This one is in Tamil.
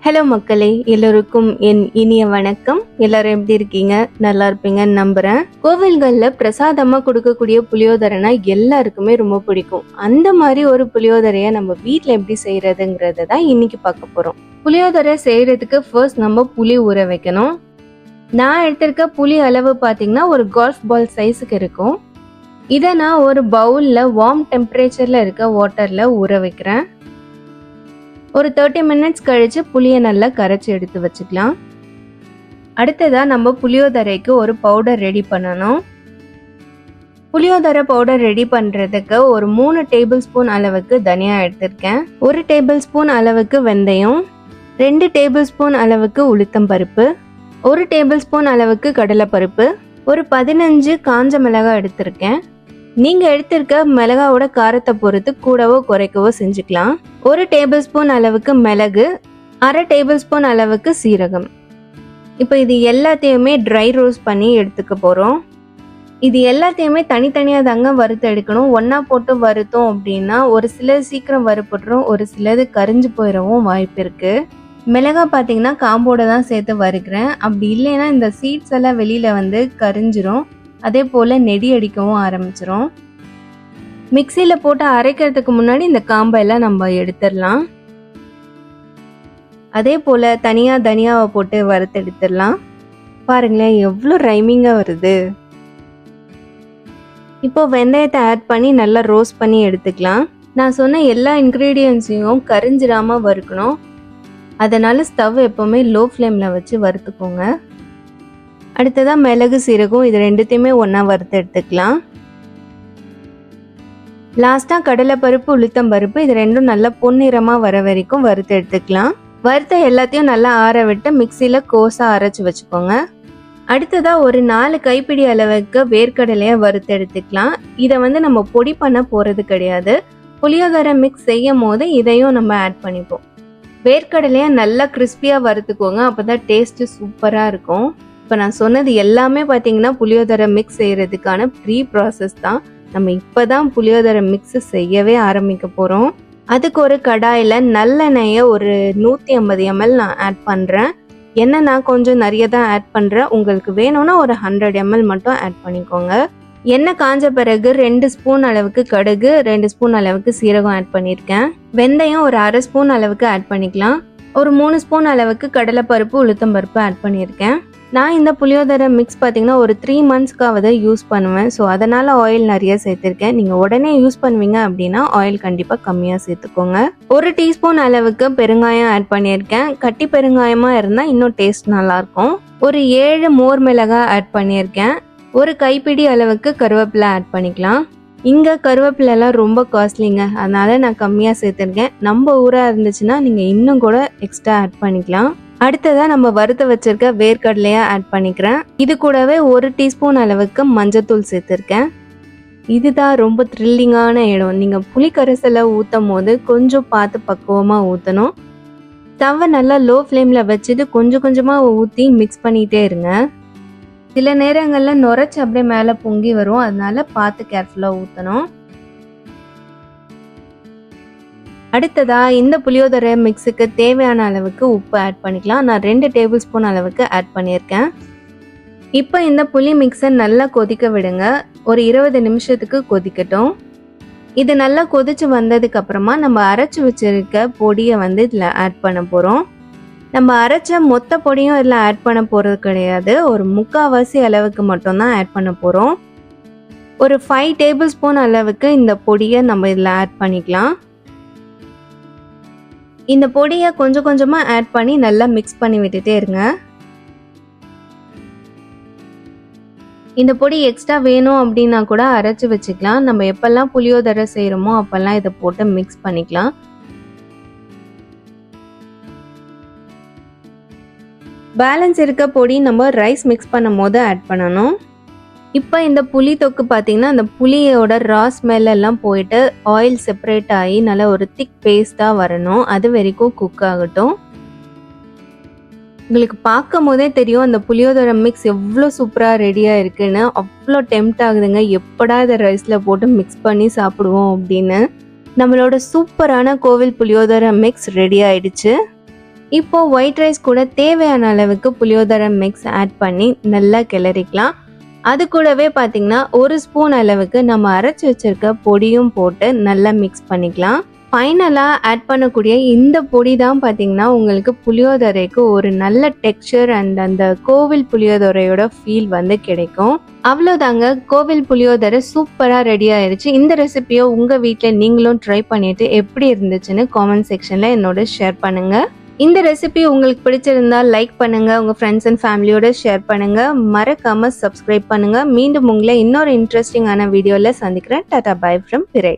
ஹலோ மக்களே, எல்லோருக்கும் என் இனிய வணக்கம். எல்லாரும் எப்படி இருக்கீங்க? நல்லா இருப்பீங்கன்னு நம்புறேன். கோவில்கள்ல பிரசாதமா கொடுக்கக்கூடிய புளியோதரைனா எல்லாருக்குமே ரொம்ப பிடிக்கும். அந்த மாதிரி ஒரு புளியோதரையை நம்ம வீட்ல எப்படி செய்யறதுங்கிறத தான் இன்னைக்கு பார்க்க போறோம். புளியோதரை செய்யறதுக்கு ஃபர்ஸ்ட் நம்ம புளி ஊற வைக்கணும். நான் எடுத்திருக்க புளி அளவு பார்த்தீங்கன்னா ஒரு கோல்ஃப் பால் சைஸுக்கு இருக்கும். இதை நான் ஒரு பவுல்ல வார்ம் டெம்பரேச்சர்ல இருக்க வாட்டர்ல ஊற வைக்கிறேன். ஒரு 30 மினிட்ஸ் கழிச்சு புளியை நல்லா கரைச்சி எடுத்து வச்சுக்கலாம். அடுத்ததா நம்ம புளியோதரைக்கு ஒரு பவுடர் ரெடி பண்ணணும். புளியோதரை பவுடர் ரெடி பண்றதுக்கு ஒரு 3 டேபிள் ஸ்பூன் அளவுக்கு தனியா எடுத்திருக்கேன். 1 டேபிள் ஸ்பூன் அளவுக்கு வெந்தயம், 2 டேபிள் ஸ்பூன் அளவுக்கு உளுத்தம் பருப்பு, 1 டேபிள் ஸ்பூன் அளவுக்கு கடலைப்பருப்பு, ஒரு 15 காஞ்ச மிளகாய் எடுத்திருக்கேன். நீங்க எடுத்திருக்க மிளகாவோட காரத்தை பொறுத்து கூடவோ குறைக்கவோ செஞ்சுக்கலாம். 1 டேபிள் ஸ்பூன் அளவுக்கு மிளகு, 1/2 டேபிள் ஸ்பூன் அளவுக்கு சீரகம். இப்போ இது எல்லாத்தையுமே ட்ரை ரோஸ்ட் பண்ணி எடுத்துக்க போறோம். இது எல்லாத்தையுமே தனித்தனியா தாங்க வறுத்து எடுக்கணும். ஒன்னா போட்டு வறுத்தோம் அப்படின்னா ஒரு சிலது சீக்கிரம் வறுபட்டுரும், ஒரு சிலது கரிஞ்சு போயிடவும் வாய்ப்பு இருக்கு. மிளகாய் பார்த்தீங்கன்னா காம்போட தான் சேர்த்து வறுக்கிறேன். அப்படி இல்லைன்னா இந்த சீட்ஸ் எல்லாம் வெளியில கரிஞ்சிரும். அதே போல் நெடி அடிக்கவும் ஆரம்பிச்சிரும். மிக்சியில் போட்டு அரைக்கிறதுக்கு முன்னாடி இந்த காம்பெல்லாம் நம்ம எடுத்துடலாம். அதே போல் தனியாக தனியாவை போட்டு வறுத்து எடுத்துடலாம். பாருங்களேன் எவ்வளோ ரைமிங்காக வருது. இப்போ வெந்தயத்தை ஆட் பண்ணி நல்லா ரோஸ்ட் பண்ணி எடுத்துக்கலாம். நான் சொன்ன எல்லா இன்க்ரீடியன்ஸையும் கரிஞ்சிடாமல் வறுக்கணும். அதனால ஸ்டவ் எப்போவுமே லோ ஃப்ளேமில் வச்சு வறுத்துக்கோங்க. அடுத்ததாக மிளகு சீரகம் இது ரெண்டுத்தையுமே ஒன்றா வறுத்து எடுத்துக்கலாம். லாஸ்ட்டாக கடலைப்பருப்பு உளுத்தம் பருப்பு இது ரெண்டும் நல்லா பொன்னிறமாக வர வரைக்கும் வறுத்து எடுத்துக்கலாம். வறுத்த எல்லாத்தையும் நல்லா ஆற விட்டு மிக்சியில் கோஸாக அரைச்சி வச்சுக்கோங்க. அடுத்ததாக ஒரு 4 கைப்பிடி அளவுக்கு வேர்க்கடலையை வறுத்து எடுத்துக்கலாம். இதை நம்ம பொடி பண்ண போகிறது கிடையாது. புளியோதரை மிக்ஸ் செய்யும் போது இதையும் நம்ம ஆட் பண்ணிப்போம். வேர்க்கடலையை நல்லா கிறிஸ்பியாக வறுத்துக்கோங்க, அப்போ தான் டேஸ்ட்டு சூப்பராக இருக்கும். இப்போ நான் சொன்னது எல்லாமே பார்த்தீங்கன்னா புளியோதரை மிக்ஸ் செய்கிறதுக்கான ப்ரீ ப்ராசஸ் தான். நம்ம இப்போ தான் புளியோதரை மிக்ஸ் செய்யவே ஆரம்பிக்க போகிறோம். அதுக்கு ஒரு கடாயில் நல்லெண்ணெயை ஒரு 150 ml நான் ஆட் பண்ணுறேன். எண்ணெய் நான் கொஞ்சம் நிறைய தான் ஆட் பண்ணுறேன். உங்களுக்கு வேணும்னா ஒரு 100 ml மட்டும் ஆட் பண்ணிக்கோங்க. எண்ணெய் காஞ்ச பிறகு 2 ஸ்பூன் அளவுக்கு கடுகு, 2 ஸ்பூன் அளவுக்கு சீரகம் ஆட் பண்ணியிருக்கேன். வெந்தயம் ஒரு 1/2 ஸ்பூன் அளவுக்கு ஆட் பண்ணிக்கலாம். ஒரு 3 ஸ்பூன் அளவுக்கு கடலைப்பருப்பு உளுத்தம் பருப்பு ஆட் பண்ணியிருக்கேன். நான் இந்த புளியோதரை மிக்ஸ் பார்த்தீங்கன்னா ஒரு 3 மந்த்ஸ்க்காவது யூஸ் பண்ணுவேன். ஸோ அதனால் ஆயில் நிறைய சேர்த்துருக்கேன். நீங்கள் உடனே யூஸ் பண்ணுவீங்க அப்படின்னா ஆயில் கண்டிப்பாக கம்மியாக சேர்த்துக்கோங்க. 1 டீஸ்பூன் அளவுக்கு பெருங்காயம் ஆட் பண்ணியிருக்கேன். கட்டி பெருங்காயமாக இருந்தால் இன்னும் டேஸ்ட் நல்லாயிருக்கும். ஒரு 7 மோர் மிளகாய் ஆட் பண்ணியிருக்கேன். ஒரு கைப்பிடி அளவுக்கு கருவேப்பிலை ஆட் பண்ணிக்கலாம். இங்கே கருவேப்பிலெல்லாம் ரொம்ப காஸ்ட்லிங்க, அதனால நான் கம்மியாக சேர்த்துருக்கேன். நம்ம ஊராக இருந்துச்சுன்னா நீங்கள் இன்னும் கூட எக்ஸ்ட்ரா ஆட் பண்ணிக்கலாம். அடுத்ததாக நம்ம வறுத்து வச்சிருக்க வேர்க்கடலையை ஆட் பண்ணிக்கிறேன். இது கூடவே 1 டீஸ்பூன் அளவுக்கு மஞ்சத்தூள் சேர்த்துருக்கேன். இதுதான் ரொம்ப த்ரில்லிங்கான இடம். நீங்கள் புளி கரைசலை ஊற்றும் போது கொஞ்சம் பார்த்து பக்குவமாக ஊற்றணும். ஸ்டவ்வை நல்லா லோ ஃப்ளேமில் வச்சுட்டு கொஞ்சம் கொஞ்சமாக ஊற்றி மிக்ஸ் பண்ணிகிட்டே இருங்க. சில நேரங்களில் நுரைச்சி அப்படியே மேலே பொங்கி வரும், அதனால பார்த்து கேர்ஃபுல்லாக ஊற்றணும். அடுத்ததா இந்த புளியோதரை மிக்ஸுக்கு தேவையான அளவுக்கு உப்பு ஆட் பண்ணிக்கலாம். நான் 2 டேபிள் ஸ்பூன் அளவுக்கு ஆட் பண்ணியிருக்கேன். இப்போ இந்த புளி மிக்ஸை நல்லா கொதிக்க விடுங்க. ஒரு 20 நிமிஷத்துக்கு கொதிக்கட்டும். இது நல்லா கொதிச்சு வந்ததுக்கு அப்புறமா நம்ம அரைச்சி வச்சிருக்க பொடியை இதில் ஆட் பண்ண போகிறோம். நம்ம அரைச்ச மொத்த பொடியும் இதில் ஆட் பண்ண போகிறது கிடையாது. ஒரு 3/4 அளவுக்கு மட்டும்தான் ஆட் பண்ண போகிறோம். ஒரு 5 டேபிள் ஸ்பூன் அளவுக்கு இந்த பொடியை நம்ம இதில் ஆட் பண்ணிக்கலாம். இந்த பொடியை கொஞ்சம் கொஞ்சமாக ஆட் பண்ணி நல்லா மிக்ஸ் பண்ணி விட்டுட்டே இருங்க. இந்த பொடி எக்ஸ்ட்ரா வேணும் அப்படின்னா கூட அரைச்சி வச்சுக்கலாம். நம்ம எப்பெல்லாம் புளியோதரை செய்கிறோமோ அப்பெல்லாம் இதை போட்டு மிக்ஸ் பண்ணிக்கலாம். பேலன்ஸ் இருக்க பொடி நம்ம ரைஸ் மிக்ஸ் பண்ணும் போது ஆட் பண்ணணும். இப்போ இந்த புளி தொக்கு பார்த்தீங்கன்னா அந்த புளியோட ரா ஸ்மெல் எல்லாம் போயிட்டு ஆயில் செப்பரேட் ஆகி நல்லா ஒரு திக் பேஸ்ட்டாக வரணும். அது வரைக்கும் குக் ஆகட்டும். உங்களுக்கு பார்க்கும் போதே தெரியும் அந்த புளியோதரை மிக்ஸ் எவ்வளோ சூப்பராக ரெடியாக இருக்குன்னு. அவ்வளோ டெம்ட் ஆகுதுங்க, எப்படா இதை ரைஸில் போட்டு மிக்ஸ் பண்ணி சாப்பிடுவோம் அப்படின்னு. நம்மளோட சூப்பரான கோவில் புளியோதரை மிக்ஸ் ரெடி ஆயிடுச்சு. இப்போ ஒயிட் ரைஸ் கூட தேவையான அளவுக்கு புளியோதரை மிக்ஸ் ஆட் பண்ணி நல்லா கிளறிக்கலாம். அது கூடவே பார்த்தீங்கன்னா 1 ஸ்பூன் அளவுக்கு நம்ம அரைச்சி வச்சிருக்க பொடியும் போட்டு நல்லா மிக்ஸ் பண்ணிக்கலாம். ஃபைனலாக ஆட் பண்ணக்கூடிய இந்த பொடி தான் பார்த்தீங்கன்னா உங்களுக்கு புளியோதரைக்கு ஒரு நல்ல டெக்ஸ்சர் அண்ட் அந்த கோவில் புளியோதரையோட ஃபீல் வந்து கிடைக்கும். அவ்வளோதாங்க, கோவில் புளியோதரை சூப்பராக ரெடி ஆயிடுச்சு. இந்த ரெசிபியை உங்கள் வீட்டில் நீங்களும் ட்ரை பண்ணிட்டு எப்படி இருந்துச்சுன்னு காமெண்ட் செக்ஷனில் என்னோட ஷேர் பண்ணுங்க. இந்த ரெசிபி உங்களுக்கு பிடிச்சிருந்தா லைக் பண்ணுங்க, உங்க ஃப்ரெண்ட்ஸ் அண்ட் ஃபேமிலியோட ஷேர் பண்ணுங்க, மறக்காம சப்ஸ்கிரைப் பண்ணுங்க. மீண்டும் உங்களை இன்னொரு இன்ட்ரெஸ்டிங்கான வீடியோல சந்திக்கிறேன். டாடா பை ஃப்ரம் பிறை.